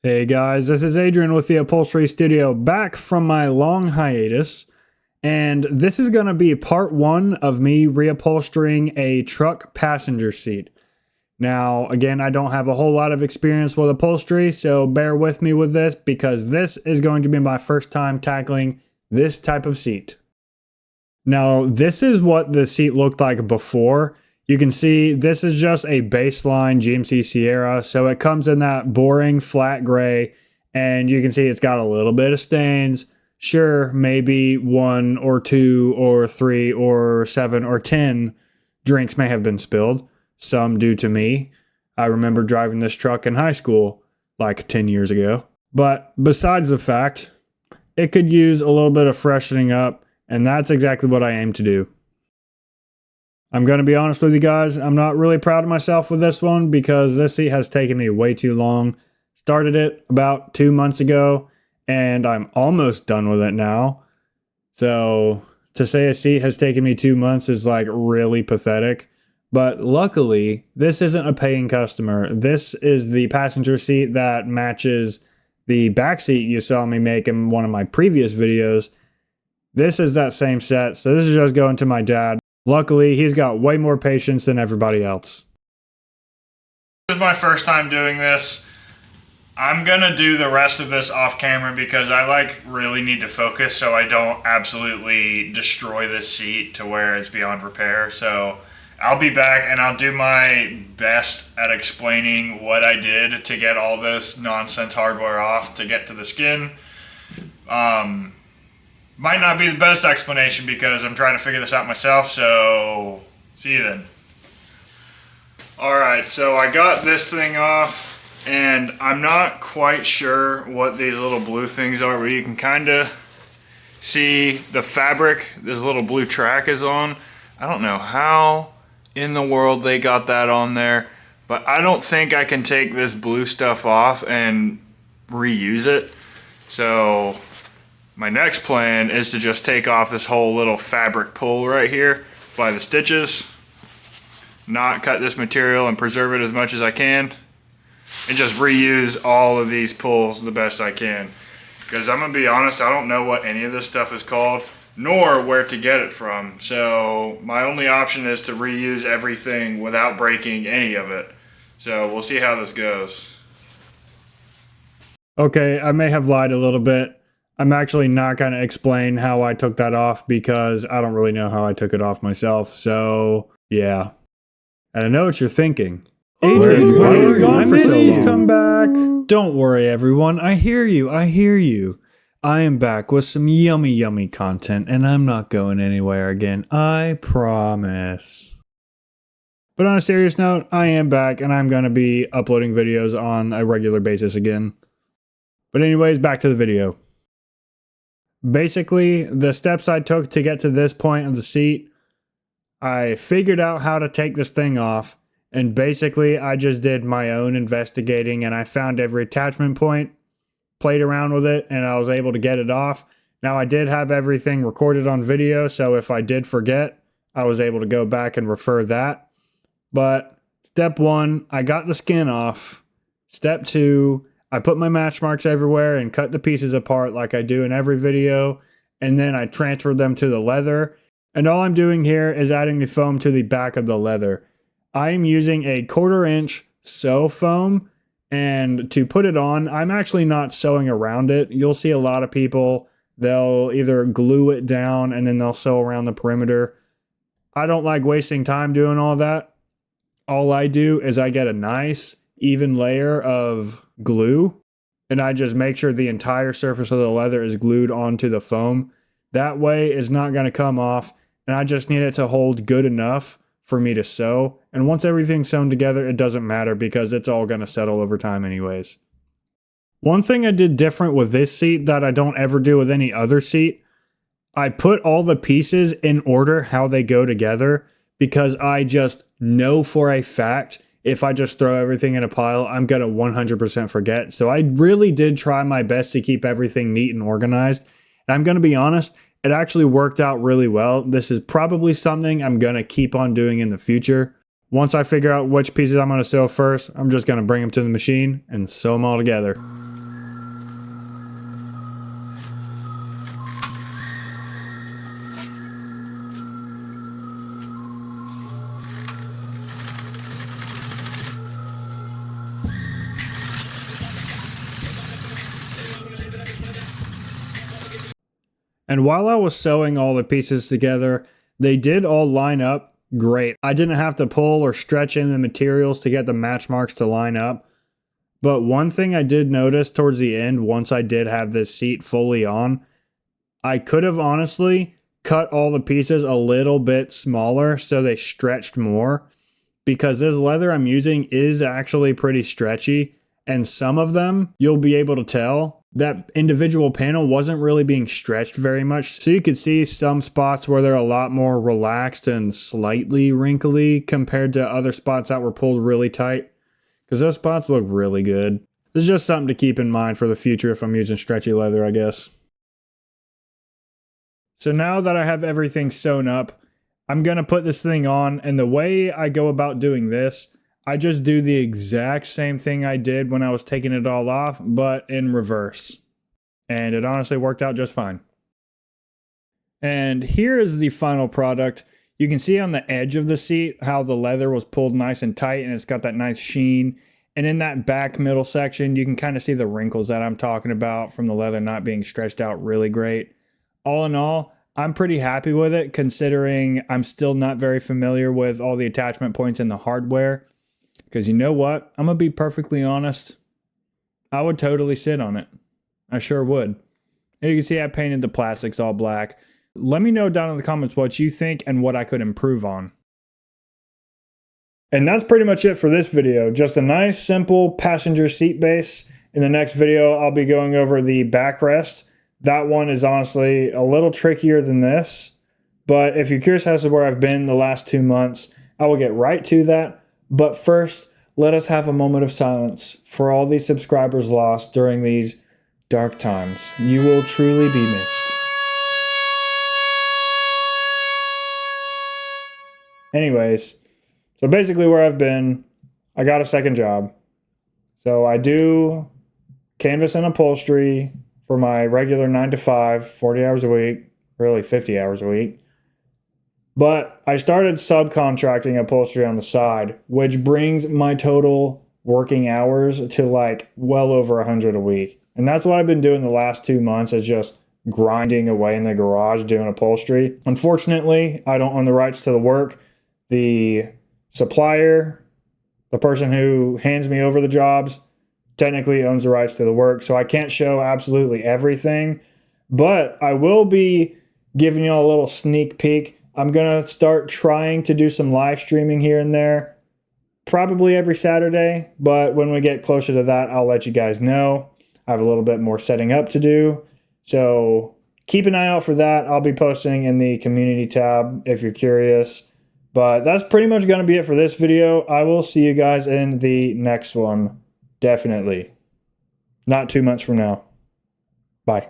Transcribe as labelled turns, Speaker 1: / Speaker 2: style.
Speaker 1: Hey guys, this is Adrian with the Upholstery Studio, back from my long hiatus, and this is going to be part one of me reupholstering a truck passenger seat. Now, again, I don't have a whole lot of experience with upholstery, so bear with me with this because this is going to be my first time tackling this type of seat. Now, this is what the seat looked like before. You can see this is just a baseline GMC Sierra, so it comes in that boring flat gray, and you can see it's got a little bit of stains. Sure, maybe 1 or 2 or 3 or 7 or 10 drinks may have been spilled, some due to me. I remember driving this truck in high school like 10 years ago. But besides the fact, it could use a little bit of freshening up, and that's exactly what I aim to do. I'm going to be honest with you guys, I'm not really proud of myself with this one because this seat has taken me way too long. Started it about 2 months ago and I'm almost done with it now. So to say a seat has taken me 2 months is like really pathetic. But luckily, this isn't a paying customer. This is the passenger seat that matches the back seat you saw me make in one of my previous videos. This is that same set, so this is just going to my dad. Luckily, he's got way more patience than everybody else.
Speaker 2: This is my first time doing this. I'm gonna do the rest of this off camera because I really need to focus so I don't absolutely destroy this seat to where it's beyond repair. So I'll be back and I'll do my best at explaining what I did to get all this nonsense hardware off to get to the skin. Might not be the best explanation because I'm trying to figure this out myself, so see you then. Alright, so I got this thing off, and I'm not quite sure what these little blue things are, but you can kind of see the fabric this little blue track is on. I don't know how in the world they got that on there, but I don't think I can take this blue stuff off and reuse it. So my next plan is to just take off this whole little fabric pull right here by the stitches, not cut this material and preserve it as much as I can, and just reuse all of these pulls the best I can. Because I'm gonna be honest, I don't know what any of this stuff is called, nor where to get it from. So my only option is to reuse everything without breaking any of it. So we'll see how this goes.
Speaker 1: Okay, I may have lied a little bit. I'm actually not going to explain how I took that off because I don't really know how I took it off myself. So, yeah. And I know what you're thinking. Adrian, why are you gone for so long? Come back. Don't worry, everyone. I hear you. I hear you. I am back with some yummy, yummy content, and I'm not going anywhere again. I promise. But on a serious note, I am back, and I'm going to be uploading videos on a regular basis again. But anyways, back to the video. Basically, the steps I took to get to this point of the seat, I figured out how to take this thing off, and basically I just did my own investigating and I found every attachment point, played around with it, and I was able to get it off. Now I did have everything recorded on video, so if I did forget, I was able to go back and refer that. But step 1, I got the skin off. Step 2, I put my match marks everywhere and cut the pieces apart like I do in every video, and then I transferred them to the leather. And all I'm doing here is adding the foam to the back of the leather. I am using a 1/4 inch sew foam, and to put it on, I'm actually not sewing around it. You'll see a lot of people, they'll either glue it down and then they'll sew around the perimeter. I don't like wasting time doing all that. All I do is I get a nice even layer of glue and I just make sure the entire surface of the leather is glued onto the foam. That way it's not going to come off, and I just need it to hold good enough for me to sew. And once everything's sewn together, it doesn't matter because it's all going to settle over time anyways. One thing I did different with this seat that I don't ever do with any other seat, I put all the pieces in order how they go together because I just know for a fact if I just throw everything in a pile, I'm going to 100% forget. So I really did try my best to keep everything neat and organized. And I'm going to be honest, it actually worked out really well. This is probably something I'm going to keep on doing in the future. Once I figure out which pieces I'm going to sew first, I'm just going to bring them to the machine and sew them all together. And while I was sewing all the pieces together, they did all line up great. I didn't have to pull or stretch in the materials to get the match marks to line up. But one thing I did notice towards the end, once I did have this seat fully on, I could have honestly cut all the pieces a little bit smaller so they stretched more, because this leather I'm using is actually pretty stretchy, and some of them you'll be able to tell that individual panel wasn't really being stretched very much. So you could see some spots where they're a lot more relaxed and slightly wrinkly compared to other spots that were pulled really tight, because those spots look really good. This is just something to keep in mind for the future if I'm using stretchy leather, I guess. So now that I have everything sewn up, I'm going to put this thing on, and the way I go about doing this, I just do the exact same thing I did when I was taking it all off, but in reverse. And it honestly worked out just fine. And here is the final product. You can see on the edge of the seat how the leather was pulled nice and tight, and it's got that nice sheen. And in that back middle section, you can kind of see the wrinkles that I'm talking about from the leather not being stretched out really great. All in all, I'm pretty happy with it, considering I'm still not very familiar with all the attachment points in the hardware. Because you know what? I'm going to be perfectly honest. I would totally sit on it. I sure would. And you can see I painted the plastics all black. Let me know down in the comments what you think and what I could improve on. And that's pretty much it for this video. Just a nice, simple passenger seat base. In the next video, I'll be going over the backrest. That one is honestly a little trickier than this. But if you're curious as to where I've been the last 2 months, I will get right to that. But first, let us have a moment of silence for all these subscribers lost during these dark times. You will truly be missed. Anyways, so basically where I've been, I got a second job. So I do canvas and upholstery for my regular 9 to 5, 40 hours a week, really 50 hours a week. But I started subcontracting upholstery on the side, which brings my total working hours to like well over 100 a week. And that's what I've been doing the last 2 months, is just grinding away in the garage doing upholstery. Unfortunately, I don't own the rights to the work. The supplier, the person who hands me over the jobs, technically owns the rights to the work. So I can't show absolutely everything, but I will be giving you a little sneak peek. I'm going to start trying to do some live streaming here and there, probably every Saturday, but when we get closer to that, I'll let you guys know. I have a little bit more setting up to do, so keep an eye out for that. I'll be posting in the community tab if you're curious, but that's pretty much going to be it for this video. I will see you guys in the next one, definitely. Not 2 months from now. Bye.